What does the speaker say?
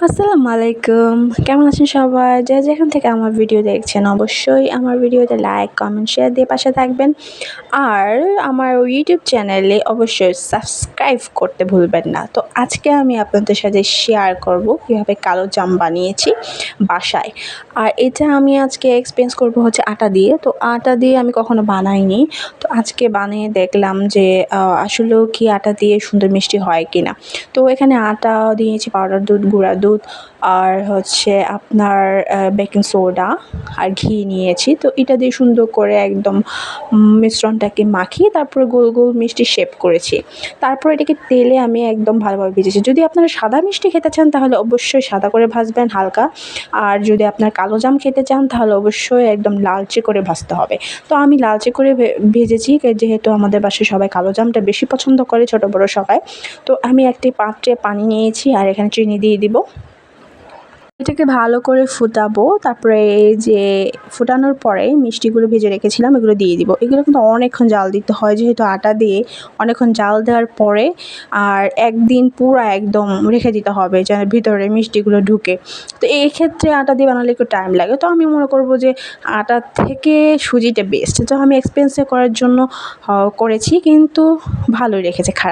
আসসালামু আলাইকুম। কেমন আছেন সবাই? যে যেখান থেকে আমার ভিডিও দেখছেন অবশ্যই আমার ভিডিওতে লাইক, কমেন্ট, শেয়ার দিয়ে পাশে থাকবেন। আর আমার ইউটিউব চ্যানেলে অবশ্যই সাবস্ক্রাইব করতে ভুলবেন না। তো আজকে আমি আপনাদের সাথে শেয়ার করব কীভাবে কালো জাম বানিয়েছি বাসায়। আর এটা আমি আজকে এক্সপেরিয়েন্স করব হচ্ছে আটা দিয়ে। তো আটা দিয়ে আমি কখনো বানাইনি। তো আজকে বানিয়ে দেখলাম যে আসলেও কি আটা দিয়ে সুন্দর মিষ্টি হয় কিনা। তো এখানে আটা দিয়েছি, পাউডার দুধ, গুঁড়া দুধ আর হচ্ছে আপনার বেকিং সোডা আর ঘি নিয়েছি। তো এটা দিয়ে সুন্দর করে একদম মিশ্রণটাকে মাখিয়ে তারপরে গোল গোল মিষ্টি শেপ করেছি। তারপর এটাকে তেলে আমি একদম ভালোভাবে ভেজেছি। যদি আপনারা সাদা মিষ্টি খেতে চান তাহলে অবশ্যই সাদা করে ভাজবেন হালকা। আর যদি আপনার কালো জাম খেতে চান তাহলে অবশ্যই একদম লালচে করে ভাজতে হবে। তো আমি লালচে করে ভেজেছি, যেহেতু আমাদের বাসায় সবাই কালো জামটা বেশি পছন্দ করে, ছোটো বড়ো সবাই। তো আমি একটি পাত্রে পানি নিয়েছি আর এখানে চিনি দিয়ে দিব। এটাকে ভালো করে ফুটাবো। তারপরে এই যে ফুটানোর পরে মিষ্টিগুলো ভেজে রেখেছিলাম এগুলো দিয়ে দিব। এগুলো কিন্তু অনেকক্ষণ জাল দিতে হয়, যেহেতু আটা দিয়ে অনেকক্ষণ জাল দেওয়ার পরে আর একদিন পুরা একদম রেখে দিতে হবে যেন ভিতরে মিষ্টিগুলো ঢুকে। তো এই ক্ষেত্রে আটা দিয়ে বানালে একটু টাইম লাগে। তো আমি মনে করব যে আটার থেকে সুজিটা বেস্ট। তো আমি এক্সপেরিয়েন্স করার জন্য করেছি, কিন্তু ভালোই রেখেছে, খারাপ।